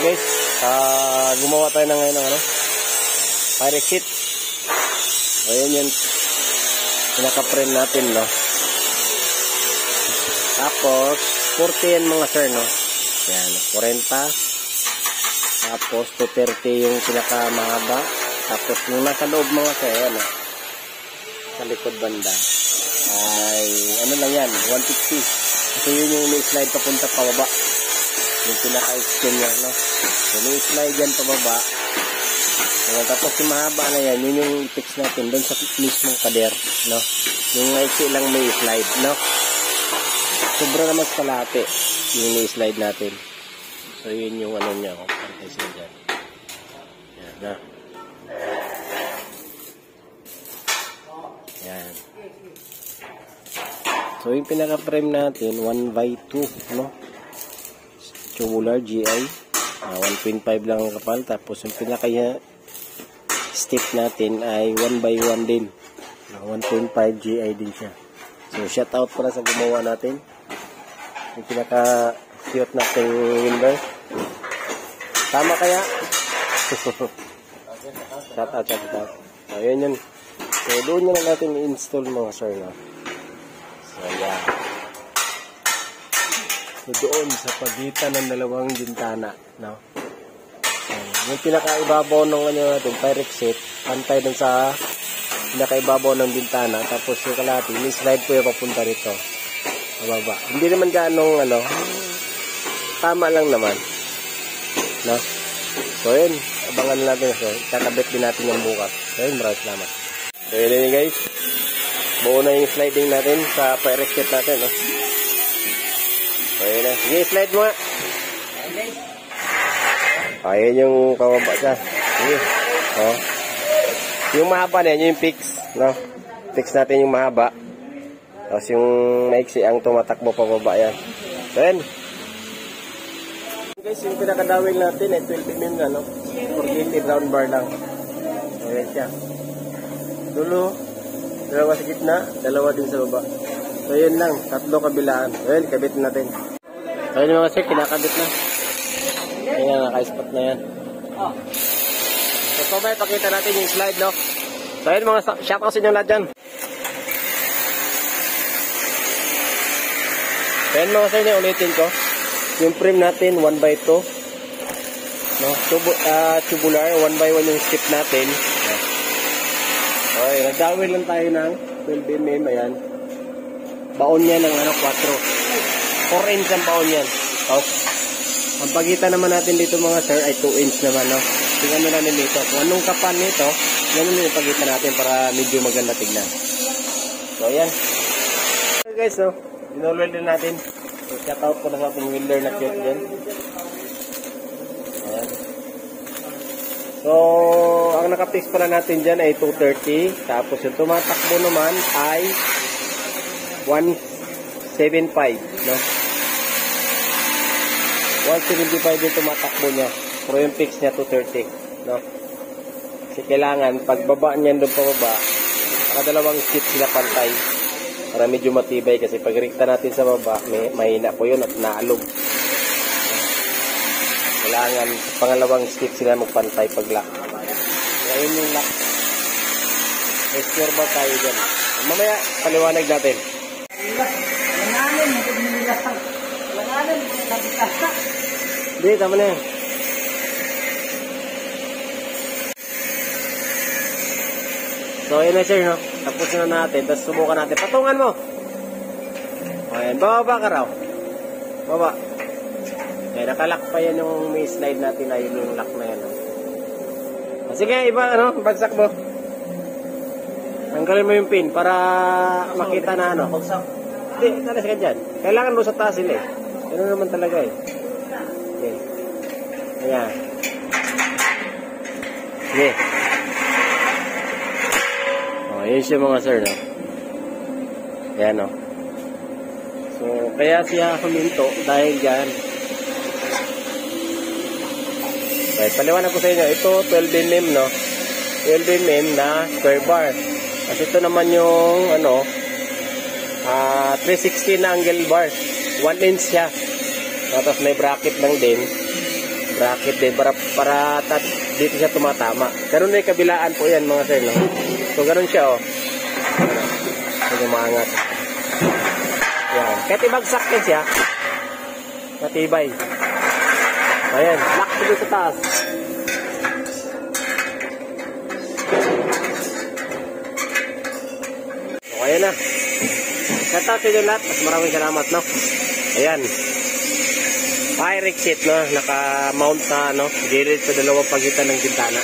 guys, gumawa tayo na ngayon ng ano, pirate sheet. Ayan yun, pinaka-frame natin, no. Tapos 40 yan mga sir, no. Yan, 40. Tapos 230 yung pinaka-mahaba. Tapos yung nasa loob mga sir, ayan, no, sa likod banda ay ano lang yan, 150. Kasi yun yung slide papunta pababa, yung pinaka-extend niya, no. So may slide yan pababa. Tapos yung mahaba na yan, yun yung fix natin doon sa mismong pader, no. Yung maiksi lang may slide, no. Sobra naman sa kalate yung may slide natin. So yun yung ano niya, oh, pantay sila dyan. Yan, na. Yan. So yung pinaka-frame natin 1x2, no. Tubular GI, 1.5 lang ang kapal. Tapos yung pinaka stick natin ay 1x1 din, 1.5 GI din siya. So shout out pala sa gumawa natin. Yung pinaka cute natin window. Tama kaya? Shout out. So yun yun. So doon na natin i-install mga sir, no. So yeah. So doon sa pagitan ng dalawang bintana, no. Yung pinakaibabaw ng ano natin, pirate sheet, pantay dun sa pinakaibabaw ng bintana. Tapos yung kalahati, may slide po yung papunta rito. Mababa. Hindi naman ganong ano, tama lang naman, no. So yun, abangan natin. So kakabit din natin yung bukas. So yun, maraming salamat. So yun guys, buo na yung sliding natin sa pirate sheet natin, no. So yun na, sige, slide mo nga. Ayan yung pababa siya. Sige. Oh. Yung mahaba na yan, yung fix, no. Fix natin yung mahaba. Tapos yung maiksi ang tumatakbo pababa yan. So yan. Guys, yung pinakadawil natin ay 12 mm na, no. 480 round bar lang. Ayan siya. Dulo, dalawa sa gitna, dalawa din sa baba. So yun lang, tatlo kabilaan. Ayan, kabit natin. So yun mga sir, kinakabit na. Ayan, naka-spot na yan. So may pakita natin yung slide, no. So yun mga shout out sa inyo lahat dyan. So yun mga sir, ulitin ko. Yung frame natin 1x2, no, tubular 1x1 yung strip natin. Okay, nagdawin lang tayo ng 12 mm. Ayan, baon niya ng ano, 4 inch ang baon yan. Ang pagitan naman natin dito mga sir ay 2 inch naman, no. Tingnan nyo namin dito kung anong kapan nito, ganun yung pagitan natin para medyo maganda tignan. So ayan. So guys, no, in-roll din natin. So shout out ko na sa ating welder na cute din. Ayan. So ang nakapix pala natin dyan ay 230. Tapos yung tumatakbo naman ay 175, no. 175 yung tumatakbo niya. Pero yung fix niya 230, no. Kasi kailangan pagbaba niyan doon pababa, nakadalawang stick sila pantay para medyo matibay. Kasi pag rikta natin sa baba, mahina po yun at naalog. Kailangan pangalawang stick sila magpantay pag lock. Kaya yun yung lock. Explore ba tayo dyan? Mamaya paliwanag natin. Hindi, tama na yan. So, yun na sir, no? Tapos na natin. Tapos subukan natin. Patungan mo. Ayan, bababa ka raw. Baba. Ayan, nakalock pa yan yung may slide natin. Ayun yung lock na yan, no? Sige, iba, ano? Bagsak mo. Tanggalin mo yung pin para makita na, ano? Hindi, talas ka dyan. Kailangan mo sa taas sila, eh. Ganun naman talaga, eh. Okay. Ayan. Sige. O, yun siya mga sir, no? Ayan, no? So, kaya siya huminto dahil dyan. Okay, paliwanag ko sa inyo. Ito, 12 mm, no? 12 mm na square bar. Kasi ito naman yung, ano, 360 na angle bar. 1 inch siya. Tapos may bracket lang din. bracket din para dito siya tumatama. Ganun na yung kabilaan po yan mga sir, no? So ganun siya, oh. Medyo maangat. Yan. Kahit ibagsak din siya, matibay. Ayan, lock dito sa taas. So, ayan na. Shout out sa inyo lahat. Mas maraming salamat, no? Ayan. Fire exit, no? Naka-mount na, no? Gilid sa dalawang pagitan ng bintana.